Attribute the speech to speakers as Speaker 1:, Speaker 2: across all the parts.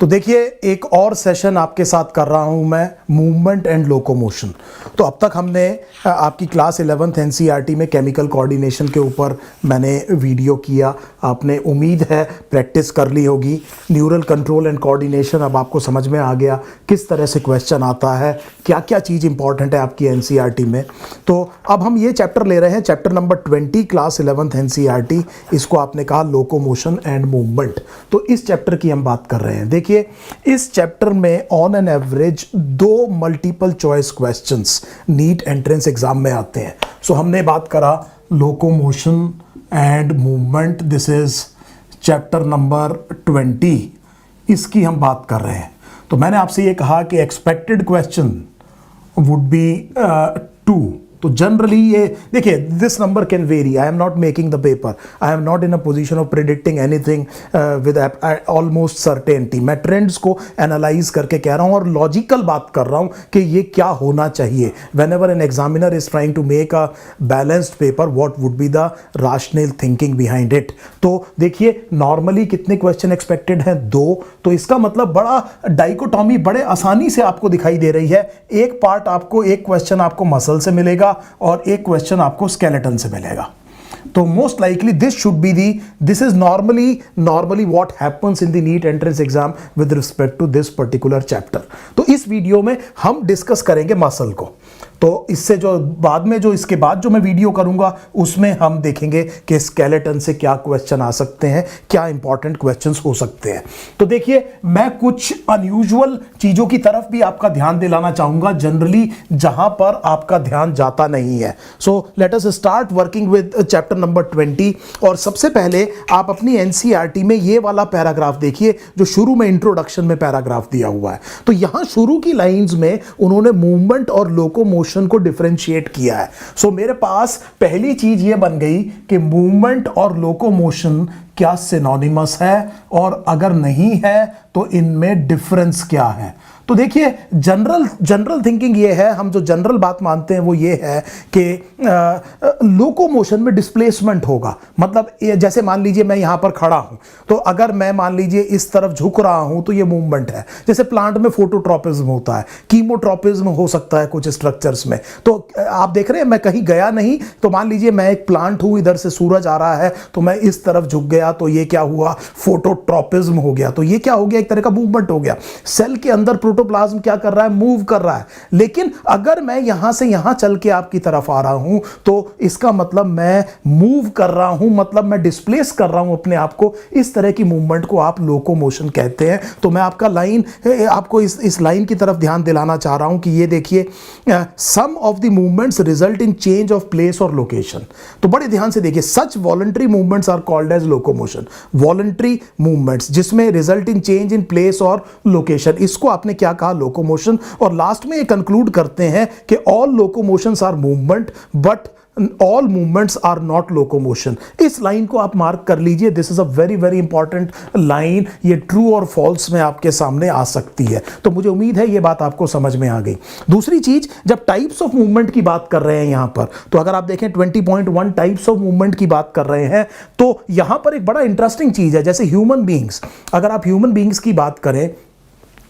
Speaker 1: तो देखिए एक और सेशन आपके साथ कर रहा हूं मैं, मूवमेंट एंड लोकोमोशन। तो अब तक हमने आपकी क्लास 11th एनसीईआरटी में केमिकल कोऑर्डिनेशन के ऊपर मैंने वीडियो किया। आपने उम्मीद है प्रैक्टिस कर ली होगी। न्यूरल कंट्रोल एंड कोऑर्डिनेशन अब आपको समझ में आ गया किस तरह से क्वेश्चन आता है, क्या क्या चीज़ इंपॉर्टेंट है आपकी एनसीईआरटी में। तो अब हम ये चैप्टर ले रहे हैं, chapter number 20 class 11th NCERT. इसको आपने कहा लोकोमोशन एंड मूवमेंट। तो इस चैप्टर की हम बात कर रहे हैं। देखिए इस चैप्टर में on an average 2 multiple choice questions NEET entrance exam में आते हैं। सो हमने बात करा locomotion and movement, this is chapter number 20, इसकी हम बात कर रहे हैं। तो मैंने आपसे ये कहा कि एक्सपेक्टेड क्वेश्चन वुड बी 2। तो जनरली ये देखिए, this number can very, I am not making the paper, I am not in a position of predicting anything with almost certainty. मैं ट्रेंड्स को एनालाइज करके कह रहा हूँ और लॉजिकल बात कर रहा हूँ कि ये क्या होना चाहिए। Whenever an examiner is trying to make a balanced paper, what would be the rational thinking behind it. तो देखिए नॉर्मली कितने क्वेश्चन एक्सपेक्टेड हैं? 2। तो इसका मतलब बड़ा डाइकोटॉमी बड़े आसानी से आपको दिखाई दे रही है। एक पार्ट आपको, एक क्वेश्चन आपको मसल से मिलेगा और एक क्वेश्चन आपको स्केलेटन से मिलेगा। तो most likely this should be the, this is normally what happens in the NEET entrance exam with respect to this particular chapter. तो इस वीडियो में हम डिस्कस करेंगे मसल को। तो इससे जो बाद में, जो इसके बाद जो मैं वीडियो करूंगा उसमें हम देखेंगे कि स्केलेटन से क्या क्वेश्चन आ सकते हैं, क्या इंपॉर्टेंट क्वेश्चंस हो सकते हैं। तो देखिए मैं कुछ अनयूजुअल चीजों की तरफ भी आपका ध्यान दिलाना चाहूंगा, जनरली जहां पर आपका ध्यान जाता नहीं है। So let us start working with chapter number 20। और सबसे पहले आप अपनी एनसीईआरटी में ये वाला पैराग्राफ देखिए जो शुरू में इंट्रोडक्शन में पैराग्राफ दिया हुआ है। तो यहां शुरू की लाइंस में उन्होंने मूवमेंट और लोकोमोशन को डिफरेंशिएट किया है। सो मेरे पास पहली चीज ये बन गई कि मूवमेंट और लोकोमोशन क्या सिनोनिमस है, और अगर नहीं है तो इनमें डिफरेंस क्या है। तो देखिए जनरल थिंकिंग ये है, हम जो जनरल बात मानते हैं वो ये है कि लोकोमोशन में डिस्प्लेसमेंट होगा। मतलब जैसे मान लीजिए मैं यहां पर खड़ा हूं, तो अगर मैं मान लीजिए इस तरफ झुक रहा हूं तो ये मूवमेंट है। जैसे प्लांट में फोटोट्रोपिज्म होता है, कीमोट्रोपिज्म हो सकता है कुछ स्ट्रक्चर्स में। तो आप देख रहे हैं मैं कहीं गया नहीं, तो मान लीजिए मैं एक प्लांट हूं, इधर से सूरज आ रहा है तो मैं इस तरफ झुक गया, तो ये क्या हुआ? फोटोट्रोपिज्म हो गया। तो ये क्या हो गया? एक तरह का मूवमेंट हो गया। सेल के अंदर प्रोटोप्लाज्म क्या कर रहा है? मूव कर रहा है। लेकिन अगर मैं यहां से यहां चल के आपकी तरफ आ रहा हूं तो इसका मतलब मैं मूव कर रहा हूं, मतलब मैं डिस्प्लेस कर रहा हूं अपने आप को। इस तरह की मूवमेंट को आप लोकोमोशन कहते हैं। तो मैं आपको इस लाइन की तरफ ध्यान दिलाना चाह रहा हूं कि ये देखिए, some of the movements result in change of place और लोकेशन। तो बड़े ध्यान से देखिए, such voluntary movements are called as locomotion. Voluntary movements जिसमें result in change in place और लोकेशन, इसको आपने क्या कहा? लोकोमोशन। और लास्ट में ये कंक्लूड करते हैं कि all locomotions are movement but all movements are not locomotion. इस लाइन को आप मार्क कर लीजिए, this is a very very important line. ये ट्रू और फॉल्स में आपके सामने आ सकती है। तो मुझे उम्मीद है ये बात आपको समझ में आ गई। दूसरी चीज, जब टाइप्स ऑफ मूवमेंट की बात कर रहे हैं यहां पर, तो अगर आप देखें 20.1 टाइप्स ऑफ मूवमेंट की बात कर रहे हैं, तो यहां पर एक बड़ा इंटरेस्टिंग चीज है। जैसे ह्यूमन बींग्स, अगर आप ह्यूमन बींग्स की बात करें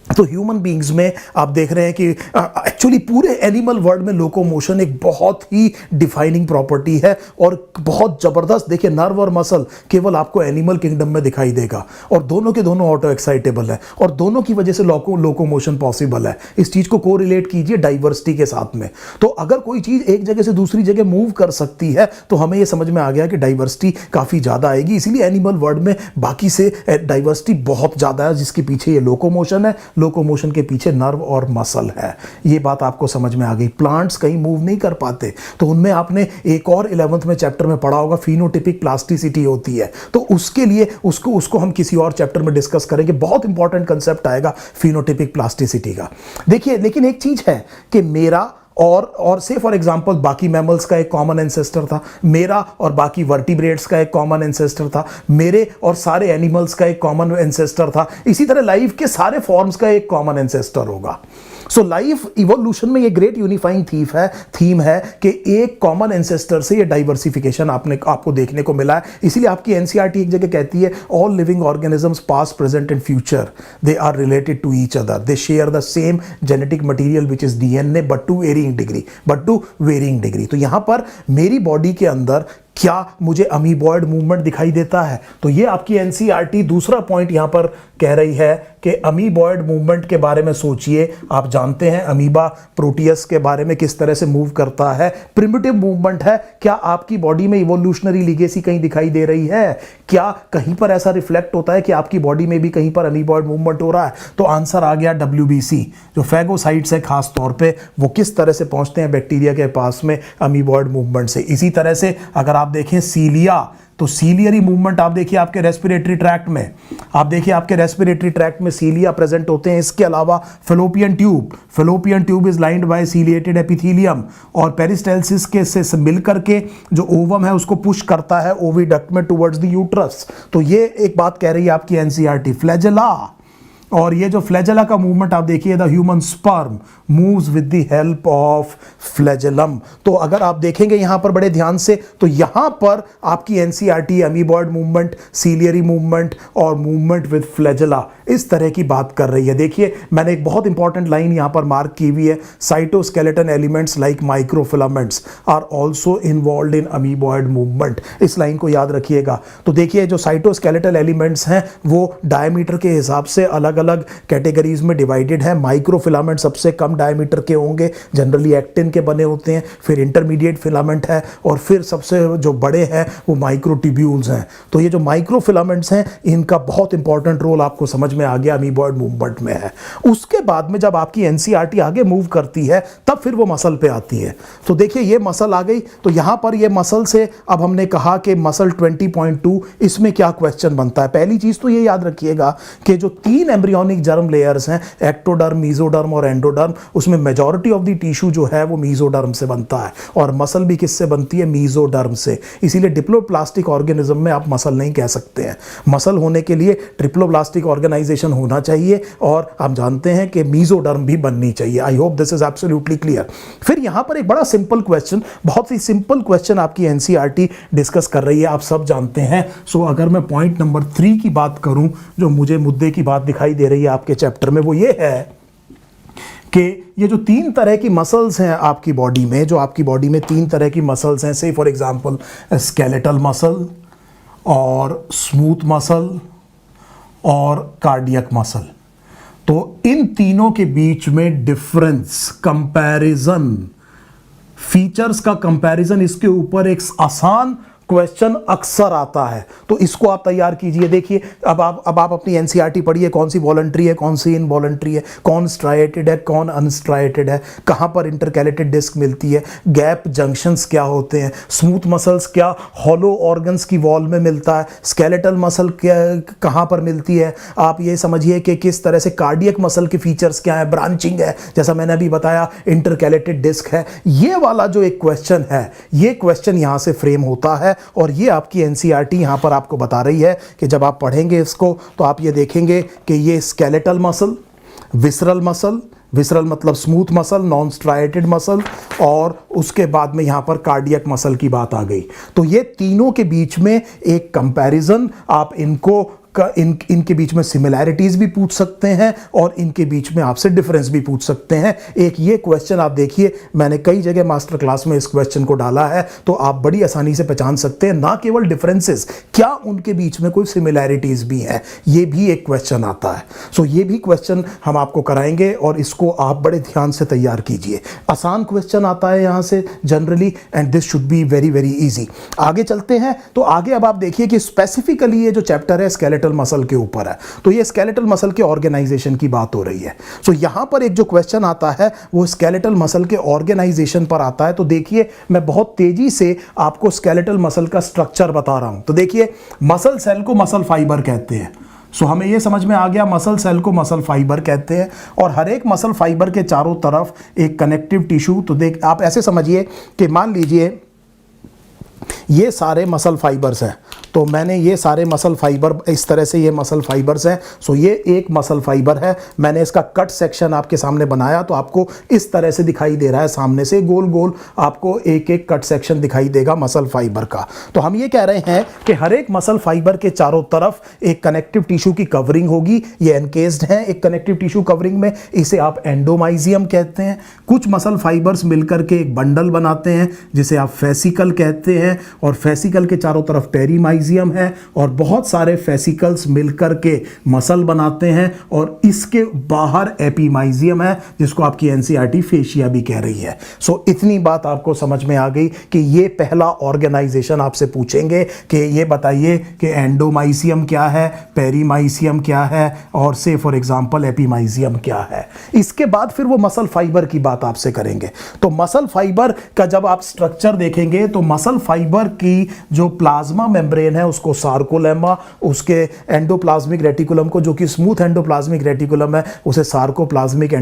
Speaker 1: तो ह्यूमन बींग्स में आप देख रहे हैं कि एक्चुअली पूरे एनिमल वर्ल्ड में लोकोमोशन एक बहुत ही डिफाइनिंग प्रॉपर्टी है और बहुत जबरदस्त। देखिए नर्व और मसल केवल आपको एनिमल किंगडम में दिखाई देगा, और दोनों के दोनों ऑटो एक्साइटेबल है, और दोनों की वजह से लोकोमोशन पॉसिबल है। इस चीज को कोरिलेट कीजिए डाइवर्सिटी के साथ में। तो अगर कोई चीज एक जगह से दूसरी जगह मूव कर सकती है तो हमें यह समझ में आ गया कि डाइवर्सिटी काफी ज्यादा आएगी। इसीलिए एनिमल वर्ल्ड में बाकी से डाइवर्सिटी बहुत ज्यादा है, जिसके पीछे ये लोकोमोशन है। लोकोमोशन के पीछे नर्व और मसल है। ये बात आपको समझ में आ गई। प्लांट्स कहीं मूव नहीं कर पाते, तो उनमें आपने एक और 11th में चैप्टर में पढ़ा होगा, फिनोटिपिक प्लास्टिसिटी होती है। तो उसके लिए उसको हम किसी और चैप्टर में डिस्कस करेंगे। बहुत इंपॉर्टेंट कंसेप्ट आएगा फिनोटिपिक प्लास्टिसिटी का। देखिए लेकिन एक चीज है कि मेरा और से फॉर एग्जांपल बाकी मैमल्स का एक कॉमन एंसेस्टर था, मेरा और बाकी वर्टिब्रेट्स का एक कॉमन एंसेस्टर था, मेरे और सारे एनिमल्स का एक कॉमन एंसेस्टर था, इसी तरह लाइफ के सारे फॉर्म्स का एक कॉमन एंसेस्टर होगा। सो लाइफ इवोल्यूशन में ये ग्रेट यूनिफाइंग थीम है कि एक कॉमन एंसेस्टर से ये डाइवर्सिफिकेशन आपको देखने को मिला है। इसीलिए आपकी एनसीईआरटी एक जगह कहती है all living organisms past present and future they are related to each other, they share the same genetic material which is DNA but to varying degree. तो यहां पर मेरी बॉडी के अंदर क्या मुझे अमीबॉयड मूवमेंट दिखाई देता है? तो ये आपकी एनसीईआरटी दूसरा पॉइंट यहां पर कह रही है कि अमीबॉयड मूवमेंट के बारे में सोचिए। आप जानते हैं अमीबा प्रोटियस के बारे में किस तरह से मूव करता है, प्रिमिटिव मूवमेंट है। क्या आपकी बॉडी में इवोल्यूशनरी लीगेसी कहीं दिखाई दे रही है? क्या कहीं पर ऐसा रिफ्लेक्ट होता है कि आपकी बॉडी में भी कहीं पर अमीबॉयड मूवमेंट हो रहा है? तो आंसर आ गया WBC। जो फैगोसाइट्स है खास तौर पे, वो किस तरह से पहुंचते हैं बैक्टीरिया के पास में अमीबॉयड मूवमेंट से। इसी तरह से अगर आप देखें सीलिया, तो सीलियरी मूवमेंट आप देखिए आपके रेस्पिरेटरी ट्रैक्ट में, आप देखिए आपके रेस्पिरेटरी ट्रैक्ट में सीलिया प्रेजेंट होते हैं। इसके अलावा fallopian tube is lined by ciliated epithelium, और पेरिस्टाल्सिस के से मिलकर के जो ओवम है उसको पुश करता है ओविडक्ट में टुवर्ड्स द यूट्रस। तो ये एक बात कह रही है आपकी एनसीईआरटी। फ्लैजेला, और ये जो फ्लैजेला का मूवमेंट आप देखिए, the human sperm moves with the help of flagellum. तो अगर आप देखेंगे यहां पर बड़े ध्यान से, तो यहां पर आपकी NCERT amoeboid movement, ciliary movement और मूवमेंट विद फ्लैजेला इस तरह की बात कर रही है। देखिए मैंने एक बहुत इंपॉर्टेंट लाइन यहां पर मार्क की हुई है, cytoskeleton elements like microfilaments are also involve in amoeboid movement. इस लाइन को याद रखिएगा। तो देखिए जो साइटोस्केलेटल एलिमेंट्स हैं वो डायमीटर के हिसाब से अलग अलग कैटेगरीज में डिवाइडेड है। माइक्रोफिलामेंट सबसे कम डायमीटर के होंगे, जनरली एक्टिन के बने होते हैं, फिर इंटरमीडिएट फिलामेंट है, और फिर सबसे जो बड़े हैं वो माइक्रोट्यूब्यूल्स हैं। तो ये जो माइक्रोफिलामेंट्स हैं इनका बहुत इंपॉर्टेंट रोल आपको समझ में आ गया अमीबॉयड मूवमेंट में है। उसके बाद में जब आपकी एनसीईआरटी आगे मूव करती है तब फिर वो मसल पे आती है। तो देखिए ये मसल आ गई, तो यहां पर ये मसल से अब हमने कहा कि मसल 20.2, इसमें क्या क्वेश्चन बनता है? पहली चीज तो ये याद रखिएगा कि जो 3 एम्ब्रियोनिक जर्म लेयर्स हैं, एक्टोडर्म, मेसोडर्म और एंडोडर्म, उसमें मेजॉरिटी ऑफ द टिश्यू जो है वो मेसोडर्म से बनता है, और मसल भी किससे बनती है? मेसोडर्म से। इसीलिए डिप्लोप्लास्टिक ऑर्गेनिज्म में आप मसल नहीं कह सकते हैं। मसल होने के लिए ट्रिप्लोप्लास्टिक ऑर्गेनाइजेशन होना चाहिए, और आप जानते हैं कि मेसोडर्म भी बननी चाहिए। आई hope this is absolutely clear. फिर यहां पर एक बड़ा सिंपल क्वेश्चन, बहुत ही सिंपल क्वेश्चन आपकी एनसीईआरटी डिस्कस कर रही है, आप सब जानते हैं। सो अगर मैं पॉइंट नंबर 3 की बात करूं, जो मुझे मुद्दे की बात दिखाई दे रही है आपके चैप्टर में, वो ये है कि ये जो 3 तरह की मसल्स हैं आपकी बॉडी में, जो आपकी बॉडी में 3 तरह की मसल्स हैं, से फॉर एग्जांपल स्केलेटल मसल और स्मूथ मसल और कार्डियक मसल, तो इन तीनों के बीच में डिफरेंस, कंपैरिजन, फीचर्स का कंपैरिजन, इसके ऊपर एक आसान क्वेश्चन अक्सर आता है। तो इसको आप तैयार कीजिए। देखिए अब आप अपनी एनसीईआरटी पढ़िए, कौन सी वॉलंटरी है, कौन सी इनवॉलंटरी है, कौन स्ट्राइएटेड है, कौन अनस्ट्राइएटेड है, कहां पर इंटरकैलेटेड डिस्क मिलती है, गैप जंक्शंस क्या होते हैं, स्मूथ मसल्स क्या हॉलो ऑर्गन्स की वॉल में मिलता है, स्केलेटल मसल क्या कहां पर मिलती है। आप ये समझिए कि किस तरह से कार्डियक मसल के फीचर्स क्या है, ब्रांचिंग है, जैसा मैंने अभी बताया, इंटरकैलेटेड डिस्क है। ये वाला जो एक क्वेश्चन है, ये क्वेश्चन यहां से फ्रेम होता है, और ये आपकी एनसीईआरटी यहां पर आपको बता रही है कि जब आप पढ़ेंगे इसको तो आप ये देखेंगे कि ये स्केलेटल मसल, विसरल मतलब smooth muscle, non striated muscle, और उसके बाद में यहां पर कार्डियक मसल की बात आ गई। तो ये तीनों के बीच में एक कंपैरिजन, आप इनको इनके बीच में सिमिलैरिटीज भी पूछ सकते हैं और इनके बीच में आपसे डिफरेंस भी पूछ सकते हैं। एक ये क्वेश्चन आप देखिए, मैंने कई जगह मास्टर क्लास में इस क्वेश्चन को डाला है, तो आप बड़ी आसानी से पहचान सकते हैं, ना केवल डिफरेंसेस, क्या उनके बीच में कोई सिमिलैरिटीज भी हैं, ये भी एक क्वेश्चन आता है। सो ये भी क्वेश्चन हम आपको कराएंगे और इसको आप बड़े ध्यान से तैयार कीजिए। आसान क्वेश्चन आता है यहां से generally, and this should be very very easy. आगे चलते हैं, तो आगे अब आप देखिए कि स्पेसिफिकली ये जो चैप्टर है स्केलेटल मसल के ऊपर है, तो ये स्केलेटल मसल के ऑर्गेनाइजेशन की बात हो रही है। सो यहां पर एक जो क्वेश्चन आता है वो स्केलेटल मसल के ऑर्गेनाइजेशन पर आता है। तो देखिए मैं बहुत तेजी से आपको स्केलेटल मसल का स्ट्रक्चर बता रहा हूं। तो देखिए मसल सेल को मसल फाइबर कहते हैं, सो हमें ये समझ में आ गया मसल सेल को मसल फाइबर कहते हैं और हर एक मसल फाइबर के चारों तरफ एक कनेक्टिव टिश्यू। तो देख आप ऐसे समझिए कि मान लीजिए ये सारे मसल फाइबर्स हैं, तो मैंने ये सारे मसल फाइबर इस तरह से ये मसल फाइबर्स हैं। सो ये एक मसल फाइबर है, मैंने इसका कट सेक्शन आपके सामने बनाया तो आपको इस तरह से दिखाई दे रहा है, सामने से गोल गोल आपको एक एक कट सेक्शन दिखाई देगा मसल फाइबर का। तो हम ये कह रहे हैं कि हर एक मसल फाइबर के चारों तरफ एक कनेक्टिव टिश्यू की कवरिंग होगी। ये एनकेस्ड है एक कनेक्टिव टिश्यू कवरिंग में, इसे आप एंडोमाइजियम कहते हैं। कुछ मसल फाइबर्स मिलकर के एक बंडल बनाते हैं जिसे आप फेसिकल कहते हैं और फेसिकल के चारों तरफ पेरीमाइजियम है और बहुत सारे फेसिकल्स मिलकर के मसल बनाते हैं और इसके बाहर एपीमाइजियम है जिसको आपकी एनसीईआरटी फेशिया भी कह रही है। सो इतनी बात आपको समझ में आ गई कि ये पहला ऑर्गेनाइजेशन आपसे पूछेंगे कि ये बताइए कि एंडोमाइजियम क्या है, पेरीमाइजियम क्या है और से फॉर एग्जांपल एपीमाइजियम क्या है। इसके बाद फिर वो मसल फाइबर की बात आपसे करेंगे। तो मसल फाइबर का जब आप स्ट्रक्चर देखेंगे तो मसल फाइबर की जो प्लाज्मा मेम्ब्रेन है उसको सार्कोलेमा, उसके एंडोप्लाज्मिक रेटिकुलम को जो कि स्मूथ एंडोप्लाज्मिक रेटिकुलम है उसे सार्कोप्लाज्मिक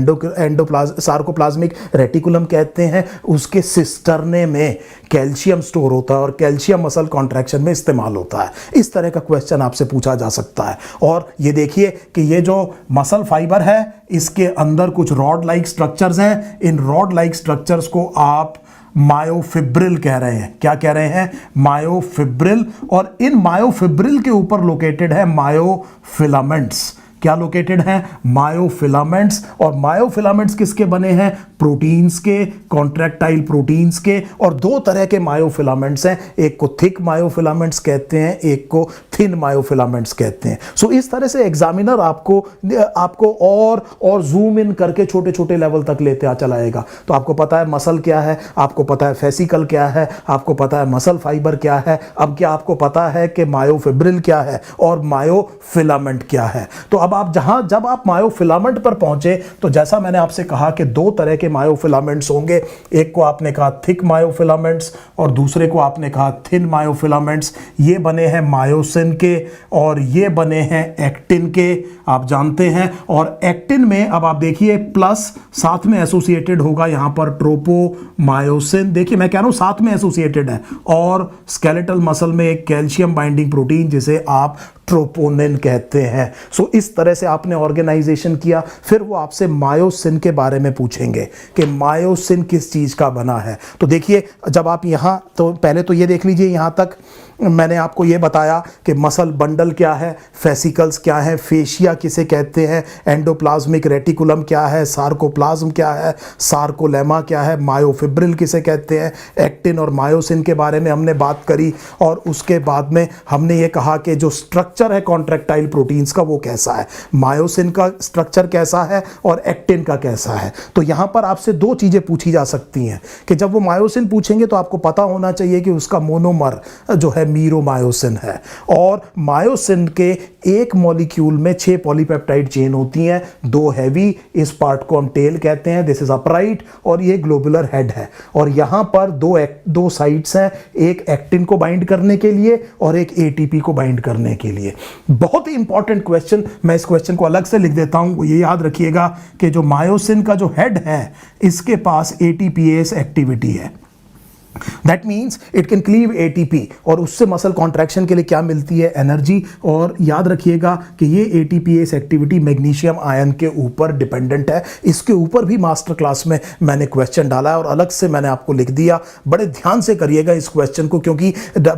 Speaker 1: रेटिकुलम कहते हैं। उसके सिस्टर्ने में कैल्शियम स्टोर होता है और कैल्शियम मसल कॉन्ट्रैक्शन में इस्तेमाल होता है। इस तरह का क्वेश्चन आपसे पूछा जा सकता है। और ये देखिए कि ये जो मसल फाइबर है इसके अंदर कुछ रॉड लाइक स्ट्रक्चर्स हैं। इन रॉड लाइक स्ट्रक्चर्स को आप मायोफिब्रिल कह रहे हैं। क्या कह रहे हैं? मायोफिब्रिल। और इन मायोफिब्रिल के ऊपर लोकेटेड है मायोफिलामेंट्स। क्या लोकेटेड है? मायोफिलामेंट्स। और मायोफिलामेंट्स किसके बने हैं? प्रोटीन्स के, कॉन्ट्रैक्टाइल प्रोटीन्स के। और दो तरह के मायोफिलामेंट्स हैं, एक को थिक मायोफिलामेंट्स कहते हैं, एक को थिन मायोफिलामेंट्स कहते हैं। सो इस तरह से एग्जामिनर आपको और जूम इन करके छोटे छोटे लेवल तक लेते चलाएगा। तो आपको पता है मसल क्या है, आपको पता है फेसिकल क्या है, आपको पता है मसल फाइबर क्या है, अब क्या आपको पता है कि मायोफिब्रिल क्या है और मायोफिलामेंट क्या है। तो अब आप जब आप मायोफिलामेंट पर पहुंचे तो जैसा मैंने आपसे कहा कि दो तरह के मायोफिलामेंट्स होंगे, एक को आपने कहा थिक मायोफिलामेंट्स और दूसरे को आपने कहा थिन मायोफिलामेंट्स। ये बने हैं मायोसिन के और ये बने हैं एक्टिन के, आप जानते हैं। और एक्टिन में अब आप देखिए प्लस साथ में एसोसिएटेड होगा यहां पर ट्रोपोमायोसिन। देखिए मैं कह रहा हूं साथ में एसोसिएटेड है। और स्केलेटल मसल में एक कैल्शियम बाइंडिंग प्रोटीन जिसे आप ट्रोपोनिन कहते हैं। सो इस तरह से आपने ऑर्गेनाइजेशन किया। फिर वो आपसे मायोसिन के बारे में पूछेंगे कि मायोसिन किस चीज का बना है। तो देखिए जब आप यहां, तो पहले तो ये देख लीजिए यहां तक मैंने आपको ये बताया कि मसल बंडल क्या है, फेसिकल्स क्या है, फेशिया किसे कहते हैं, एंडोप्लाज्मिक रेटिकुलम क्या है, सार्कोप्लाज्म क्या है, सार्कोलेमा क्या है, मायोफिब्रिल किसे कहते हैं, एक्टिन और मायोसिन के बारे में हमने बात करी। और उसके बाद में हमने ये कहा कि जो स्ट्रक्चर है कॉन्ट्रैक्टाइल प्रोटीन्स का वो कैसा है, मायोसिन का स्ट्रक्चर कैसा है और एक्टिन का कैसा है। तो यहाँ पर आपसे दो चीज़ें पूछी जा सकती हैं कि जब वो मायोसिन पूछेंगे तो आपको पता होना चाहिए कि उसका मोनोमर जो है मीरोमायोसिन है। और मायोसिन के एक मॉलिक्यूल में 6 पॉलीपेप्टाइड चेन होती हैं, 2 हैवी, इस पार्ट को हम टेल कहते हैं, दिस इज अपराइट, और ये ग्लोबुलर हेड है। और यहां पर दो साइड्स हैं, एक एक्टिन को बाइंड करने के लिए और एक एटीपी को बाइंड करने के लिए। बहुत ही इंपॉर्टेंट क्वेश्चन, मैं इस क्वेश्चन को अलग से लिख देता हूं। ये याद रखिएगा कि जो मायोसिन का जो हेड है इसके पास एटीपीएस एक्टिविटी है। That means it can cleave ATP. और उससे मसल कॉन्ट्रैक्शन के लिए क्या मिलती है? एनर्जी। और याद रखिएगा कि ये एटीपीएस एक्टिविटी मैग्नीशियम आयन के ऊपर डिपेंडेंट है। इसके ऊपर भी मास्टर क्लास में मैंने क्वेश्चन डाला है और अलग से मैंने आपको लिख दिया। बड़े ध्यान से करिएगा इस क्वेश्चन को, क्योंकि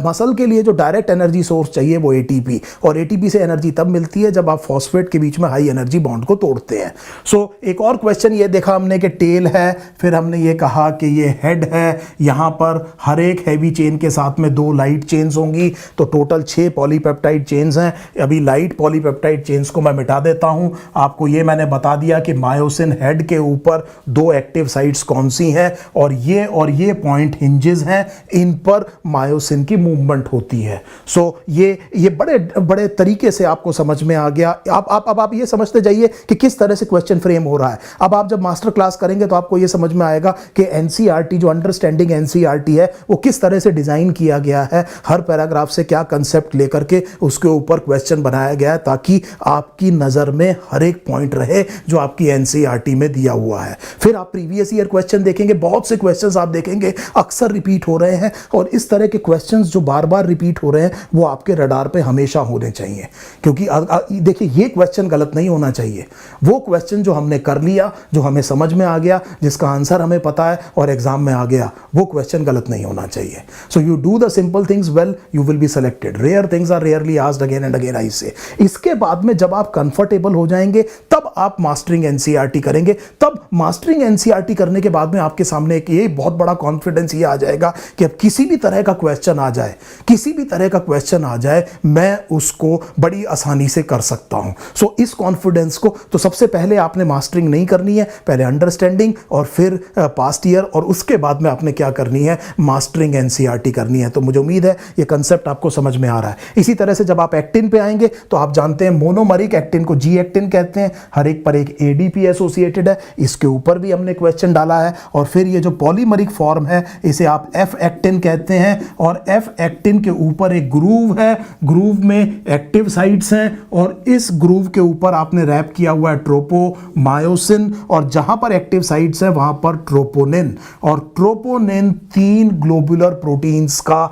Speaker 1: मसल के लिए जो डायरेक्ट एनर्जी सोर्स चाहिए वो एटीपी, और एटीपी से एनर्जी तब मिलती है जब आप फॉस्फेट के बीच में हाई एनर्जी बॉन्ड को तोड़ते हैं। सो एक और क्वेश्चन ये देखा हमने कि टेल है, फिर हमने ये कहा कि ये हेड है, यहां पर हर एक हैवी चेन के साथ में 2 लाइट चेन्स होंगी। तो टोटल 6 पॉलीपेप्टाइड चेन्स हैं। अभी लाइट पॉलीपेप्टाइड चेन्स को मैं मिटा देता हूं। आपको ये मैंने बता दिया कि मायोसिन हेड के ऊपर 2 एक्टिव साइट्स कौन सी हैं, और ये पॉइंट हिंजेस हैं, इन पर मायोसिन की मूवमेंट होती है। सो ये बड़े बड़े तरीके से आपको समझ में आ गया। अब आप ये समझते जाइए कि किस तरह से क्वेश्चन फ्रेम हो रहा है। अब आप जब मास्टर क्लास करेंगे तो आपको ये समझ में आएगा कि एनसीईआरटी जो अंडरस्टैंडिंग एनसीईआरटी एनसीईआरटी है वो किस तरह से डिजाइन किया गया है, हर पैराग्राफ से क्या कंसेप्ट लेकर के उसके ऊपर क्वेश्चन बनाया गया है, ताकि आपकी नजर में हर एक पॉइंट रहे जो आपकी एनसीईआरटी में दिया हुआ है। फिर आप प्रीवियस ईयर क्वेश्चन देखेंगे, बहुत से क्वेश्चंस आप देखेंगे अक्सर रिपीट हो रहे हैं, और इस तरह के क्वेश्चंस जो बार बार रिपीट हो रहे हैं वो आपके रडार पे हमेशा होने चाहिए। क्योंकि देखिए ये क्वेश्चन गलत नहीं होना चाहिए, वो क्वेश्चन जो हमने कर लिया, जो हमें समझ में आ गया, जिसका आंसर हमें पता है और एग्जाम में आ गया, वो क्वेश्चन गलत नहीं होना चाहिए। So you do the simple things well, you will be selected. Rare things are rarely asked again and again, I say. इसके बाद में जब आप कंफर्टेबल हो जाएंगे तब आप मास्टरिंग एनसीईआरटी करेंगे। तब मास्टरिंग एनसीईआरटी करने के बाद में आपके सामने एक ये बहुत बड़ा कॉन्फिडेंस ये आ जाएगा कि अब किसी भी तरह का क्वेश्चन आ जाए, किसी भी तरह का क्वेश्चन आ जाए, मैं उसको बड़ी आसानी से कर सकता हूं। सो इस कॉन्फिडेंस को, तो सबसे पहले आपने मास्टरिंग नहीं करनी है, पहले अंडरस्टैंडिंग और फिर पास्ट ईयर, और उसके बाद में आपने क्या करनी है, मास्टरिंग एनसीईआरटी करनी है। तो मुझे उम्मीद है ये कंसेप्ट आपको समझ में आ रहा है। इसी तरह से जब आप एक्टिन पे आएंगे तो आप जानते हैं मोनोमरिक एक्टिन को जी एक्टिन कहते हैं, हर एक पर एक एडीपी एसोसिएटेड है, इसके ऊपर भी हमने क्वेश्चन डाला है। और फिर ये जो पॉलीमरिक फॉर्म है इसे आप एफ एक्टिन कहते हैं, और एफ एक्टिन के ऊपर एक ग्रूव है, ग्रूव में एक्टिव साइट्स हैं, और इस ग्रूव के ऊपर आपने रैप किया हुआ है ट्रोपोमायोसिन, और जहां पर एक्टिव साइट्स है वहां पर ट्रोपोनिन। और ट्रोपोनिन 3 ग्लोबुलर प्रोटीन्स का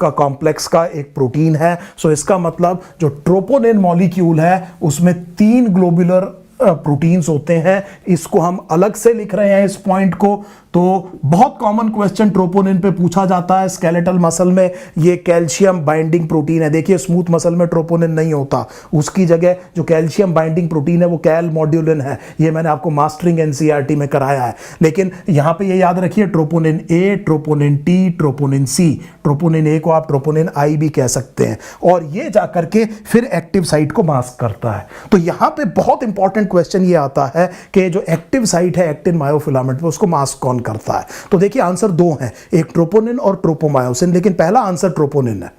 Speaker 1: कॉम्प्लेक्स का एक प्रोटीन है। सो इसका मतलब जो ट्रोपोनिन मॉलिक्यूल है उसमें 3 ग्लोबुलर प्रोटीन्स होते हैं। इसको हम अलग से लिख रहे हैं इस पॉइंट को। तो बहुत कॉमन क्वेश्चन ट्रोपोनिन पे पूछा जाता है स्केलेटल मसल में, ये कैल्शियम बाइंडिंग प्रोटीन है। देखिए स्मूथ मसल में ट्रोपोनिन नहीं होता, उसकी जगह जो कैल्शियम बाइंडिंग प्रोटीन है वो कैल मॉड्यूलिन है। ये मैंने आपको मास्टरिंग एनसीईआरटी में कराया है। लेकिन यहां पे ये याद रखिए ट्रोपोनिन ए, ट्रोपोनिन टी, ट्रोपोनिन सी। ट्रोपोनिन ए को आप ट्रोपोनिन आई भी कह सकते हैं, और ये जाकर के फिर एक्टिव साइट को मास्क करता है। तो यहां पे बहुत इंपॉर्टेंट क्वेश्चन ये आता है कि जो एक्टिव साइट है एक्टिन मायोफिलामेंट, उसको मास्क कौन करता है। तो देखिए आंसर 2 हैं, एक ट्रोपोनिन और ट्रोपोमायोसिन, लेकिन पहला आंसर ट्रोपोनिन है।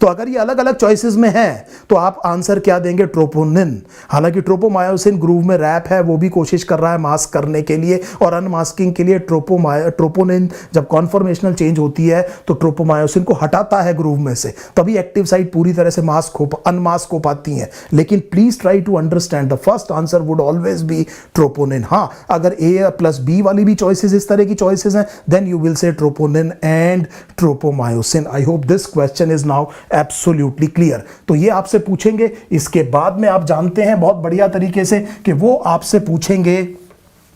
Speaker 1: तो अगर ये अलग अलग चॉइसेस में है तो आप आंसर क्या देंगे, ट्रोपोनिन। हालांकि ट्रोपोमायोसिन ग्रूव में रैप है, वो भी कोशिश कर रहा है मास्क करने के लिए और अनमास्किंग के लिए। ट्रोपोनिन जब कॉन्फॉर्मेशनल चेंज होती है तो ट्रोपोमायोसिन को हटाता है ग्रूव में से, तभी एक्टिव साइट पूरी तरह से अनमास्क हो पाती हैं। लेकिन please try to understand the first answer would always be troponin. हाँ, अगर ए प्लस बी वाली भी चॉइसेस इस तरह की चॉइसेस हैं, then you will say troponin and tropomyosin. I hope this question is now absolutely clear. तो ये आपसे पूछेंगे, इसके बाद में आप जानते हैं बहुत बढ़िया तरीके से कि वो आपसे पूछेंगे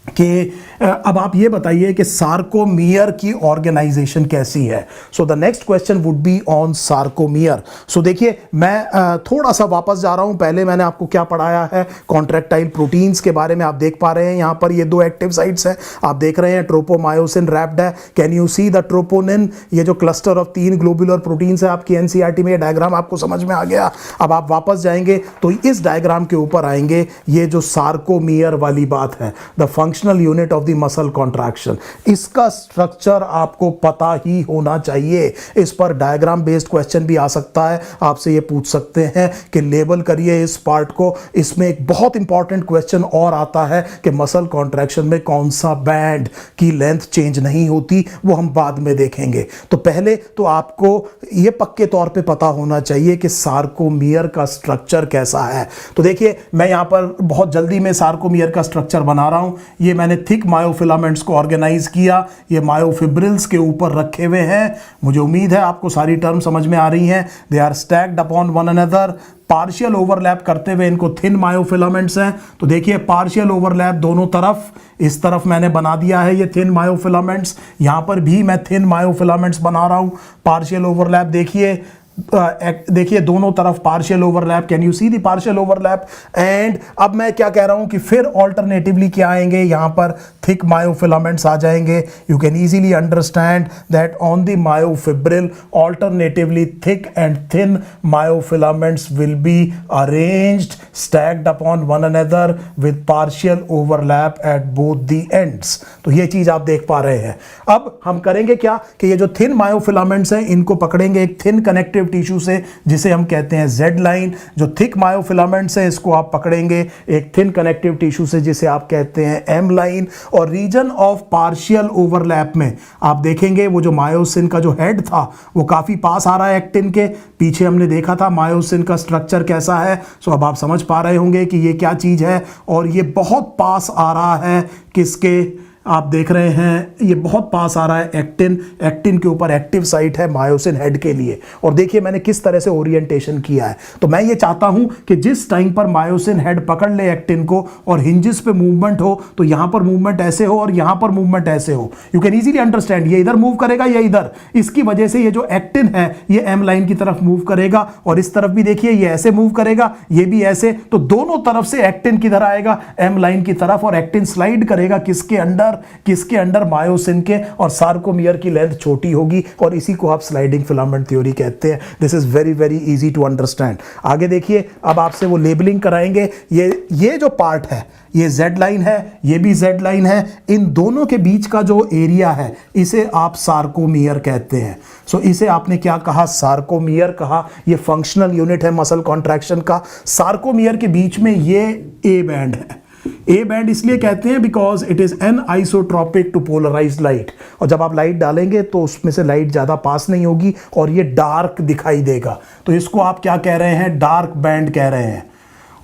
Speaker 1: कि अब आप ये बताइए कि सार्कोमियर की ऑर्गेनाइजेशन कैसी है। So the next question would be on sarcomere. So देखिए मैं थोड़ा सा वापस जा रहा हूं, पहले मैंने आपको क्या पढ़ाया है, कॉन्ट्रैक्टाइल प्रोटीन्स के बारे में। आप देख पा रहे हैं यहां पर ये 2 एक्टिव साइट्स हैं, आप देख रहे हैं ट्रोपोमायोसिन रैप्ड है। Can you see the troponin, ये जो क्लस्टर ऑफ 3 ग्लोबुलर प्रोटीन्स है आपकी एनसीईआरटी में, ये डायग्राम आपको समझ में आ गया। अब आप वापस जाएंगे तो इस डायग्राम के ऊपर आएंगे, ये जो सार्कोमियर वाली बात है, the functional unit of the muscle contraction, इसका स्ट्रक्चर आपको पता ही होना चाहिए। इस पर डायग्राम बेस्ड क्वेश्चन भी आ सकता है, आपसे ये पूछ सकते हैं कि लेबल करिए इस पार्ट को। इसमें एक बहुत इंपॉर्टेंट क्वेश्चन और आता है कि मसल कॉन्ट्रैक्शन में कौन सा बैंड की लेंथ चेंज नहीं होती, वो हम बाद में देखेंगे। तो पहले तो आपको ये पक्के तौर पे पता होना चाहिए कि सार्कोमियर का स्ट्रक्चर कैसा है। तो देखिए मैं यहां पर बहुत जल्दी में सार्कोमियर का स्ट्रक्चर बना रहा हूं। ये मैंने थिक मायोफिलामेंट्स को ऑर्गेनाइज किया, ये मायोफिब्रिल्स के ऊपर रखे हुए हैं। मुझे उम्मीद है आपको सारी टर्म समझ में आ रही हैं। They are stacked upon one another, partial overlap करते हुए इनको थिन मायोफिलामेंट्स हैं। तो देखिए पार्शियल ओवरलैप दोनों तरफ, इस तरफ मैंने बना दिया है ये थिन मायोफिलामेंट्स, यहां पर भी मैं थिन मायोफिलामेंट्स बना रहा हूं। पार्शियल ओवरलैप देखिए, देखिए दोनों तरफ partial overlap. Can you see the partial overlap. And अब मैं क्या कह रहा हूं कि फिर ऑल्टरनेटिवली क्या आएंगे, यहां पर थिक मायोफिलामेंट्स आ जाएंगे। You can easily understand that on the myofibril alternatively thick and thin myofilaments will be arranged stacked upon one another with partial overlap at both the ends. तो ये चीज आप देख पा रहे हैं। अब हम करेंगे क्या कि ये जो थिन मायोफिलामेंट्स हैं इनको पकड़ेंगे, एक थिन कनेक्टिव टिश्यू से जिसे हम कहते हैं जेड लाइन। जो थिक मायोफिलामेंट्स है इसको आप पकड़ेंगे एक थिन कनेक्टिव टिश्यू से जिसे आप कहते हैं एम लाइन। और रीजन ऑफ पार्शियल ओवरलैप में आप देखेंगे वो जो मायोसिन का जो हेड था वो काफी पास आ रहा है एक्टिन के। पीछे हमने देखा था मायोसिन का स्ट्रक्चर कैसा है, सो अब आप समझ पा रहे होंगे कि ये क्या चीज है। और ये बहुत पास आ रहा है किसके, आप देख रहे हैं ये बहुत पास आ रहा है एक्टिन। एक्टिन के ऊपर एक्टिव साइट है मायोसिन हेड के लिए। और देखिए मैंने किस तरह से ओरिएंटेशन किया है। तो मैं ये चाहता हूं कि जिस टाइम पर मायोसिन हेड पकड़ ले एक्टिन को और हिंजेस पे मूवमेंट हो तो यहां पर मूवमेंट ऐसे हो और यहां पर मूवमेंट ऐसे हो। यू कैन इजीली अंडरस्टैंड, ये इधर मूव करेगा या इधर। इसकी वजह से ये जो एक्टिन है ये एम लाइन की तरफ मूव करेगा और इस तरफ भी देखिए ये ऐसे मूव करेगा, ये भी ऐसे। तो दोनों तरफ से एक्टिन किधर आएगा, एम लाइन की तरफ। और एक्टिन स्लाइड करेगा किसके अंडर, किसके अंडर, मायोसिन के। और सार्कोमियर की लेंथ छोटी होगी और इसी को आप स्लाइडिंग फिलामेंट थ्योरी कहते हैं। This is very very easy to understand. आगे देखिए, अब आपसे वो लेबलिंग कराएंगे। ये जो पार्ट है ये जेड लाइन है, ये भी जेड लाइन है। इन दोनों के बीच का जो एरिया है इसे आप सार्कोमियर कहते हैं। सो इसे आपने क्या कहा, सार्कोमियर कहा। ये फंक्शनल यूनिट है मसल कॉन्ट्रैक्शन का। सार्कोमियर के बीच में ये ए बैंड है। ए बैंड इसलिए कहते हैं because it is an isotropic to polarised light. और जब आप लाइट डालेंगे तो उसमें से लाइट ज्यादा पास नहीं होगी और ये डार्क दिखाई देगा। तो इसको आप क्या कह रहे हैं, डार्क बैंड कह रहे हैं।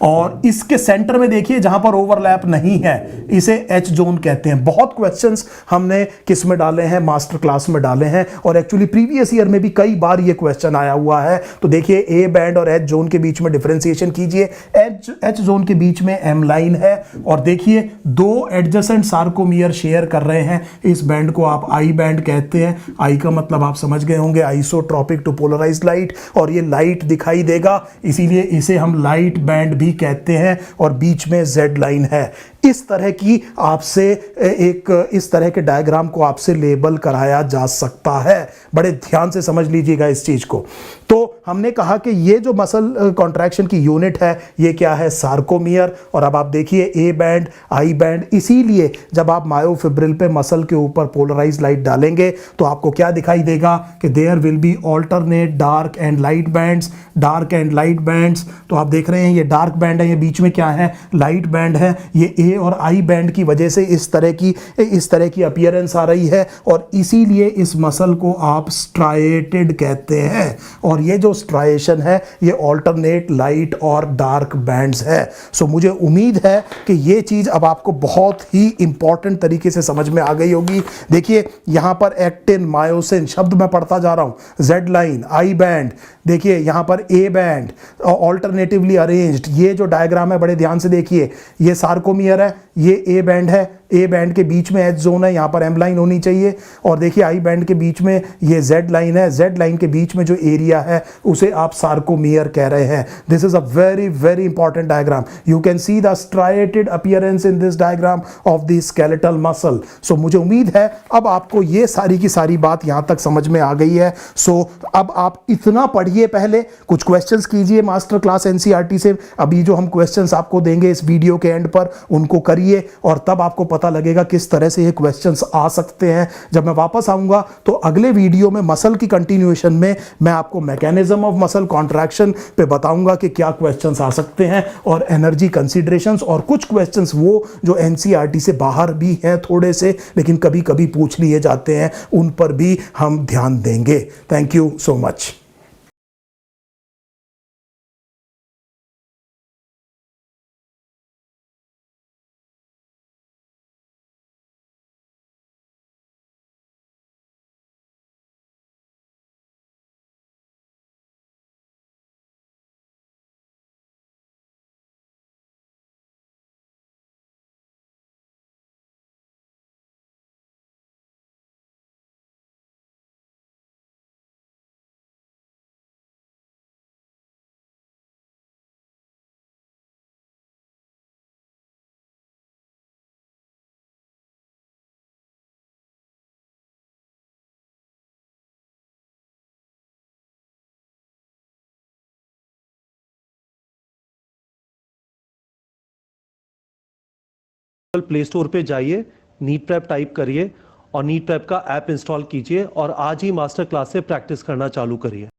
Speaker 1: और इसके सेंटर में देखिए जहां पर ओवरलैप नहीं है इसे एच जोन कहते हैं। बहुत क्वेश्चंस हमने किस में डाले हैं, मास्टर क्लास में डाले हैं। और एक्चुअली प्रीवियस ईयर में भी कई बार ये क्वेश्चन आया हुआ है। तो देखिए ए बैंड और एच जोन के बीच में डिफरेंशिएशन कीजिए। एच जोन के बीच में एम लाइन है और देखिए दो एडजेसेंट सार्कोमियर शेयर कर रहे हैं। इस बैंड को आप आई बैंड कहते हैं। आई का मतलब आप समझ गए होंगे, आइसोट्रॉपिक टू पोलराइज्ड लाइट। और ये लाइट दिखाई देगा इसीलिए इसे हम लाइट बैंड भी कहते हैं। और बीच में जेड लाइन है। इस तरह की आपसे इस तरह के डायग्राम को आपसे लेबल कराया जा सकता है। बड़े ध्यान से समझ लीजिएगा इस चीज को। तो हमने कहा कि ये जो मसल कॉन्ट्रैक्शन की यूनिट है ये क्या है, सार्कोमियर। और अब आप देखिए ए बैंड, आई बैंड। इसीलिए जब आप मायोफिब्रिल पे मसल के ऊपर पोलराइज्ड लाइट डालेंगे तो आपको क्या दिखाई देगा कि there will be alternate dark and light bands, dark and light bands. तो आप देख रहे हैं ये डार्क बैंड है, ये बीच में क्या है, लाइट बैंड है। ये ए और आई बैंड की वजह से इस तरह की अपीयरेंस आ रही है। और इसीलिए इस मसल को आप स्ट्राइएटेड कहते हैं। और ये जो स्ट्राइएशन है ये ऑल्टरनेट लाइट और डार्क बैंड्स है। सो मुझे उम्मीद है कि ये चीज अब आपको बहुत ही इंपॉर्टेंट तरीके से समझ में आ गई होगी। देखिए यहां पर एक्टिन, मायोसिन शब्द मैं पढ़ता जा रहा हूं, जेड लाइन, आई बैंड, देखिए यहां पर ए बैंड, ऑल्टरनेटिवली अरेंज्ड। ये जो डायग्राम है बड़े ध्यान से देखिए, ये सार्कोमियर है, ये ए बैंड है। ए बैंड के बीच में एच जोन है, यहां पर एम लाइन होनी चाहिए। और देखिए आई बैंड के बीच में ये जेड लाइन है। जेड लाइन के बीच में जो एरिया है उसे आप सार्कोमियर कह रहे हैं। This is a very very important diagram. You can see the striated appearance in this diagram of the skeletal muscle. So मुझे उम्मीद है अब आपको ये सारी की सारी बात यहां तक समझ में आ गई है। सो अब आप इतना पढ़िए, पहले कुछ क्वेश्चंस कीजिए मास्टर क्लास एनसीईआरटी से। अभी जो हम क्वेश्चंस आपको देंगे इस वीडियो के एंड पर उनको करिए और तब आपको पता लगेगा किस तरह से ये क्वेश्चंस आ सकते हैं। जब मैं वापस आऊंगा तो अगले वीडियो में मसल की कंटिन्यूएशन में मैं आपको मैकेनिज्म ऑफ मसल कॉन्ट्रैक्शन पे बताऊंगा कि क्या क्वेश्चंस आ सकते हैं और एनर्जी कंसीडरेशंस और कुछ क्वेश्चंस वो जो एनसीईआरटी से बाहर भी हैं थोड़े से, लेकिन कभी कभी पूछ लिए जाते हैं, उन पर भी हम ध्यान देंगे। Thank you so much.
Speaker 2: Play store पे जाइए, नीट प्रेप टाइप करिए और नीट प्रेप का ऐप इंस्टॉल कीजिए और आज ही मास्टर क्लास से प्रैक्टिस करना चालू करिए।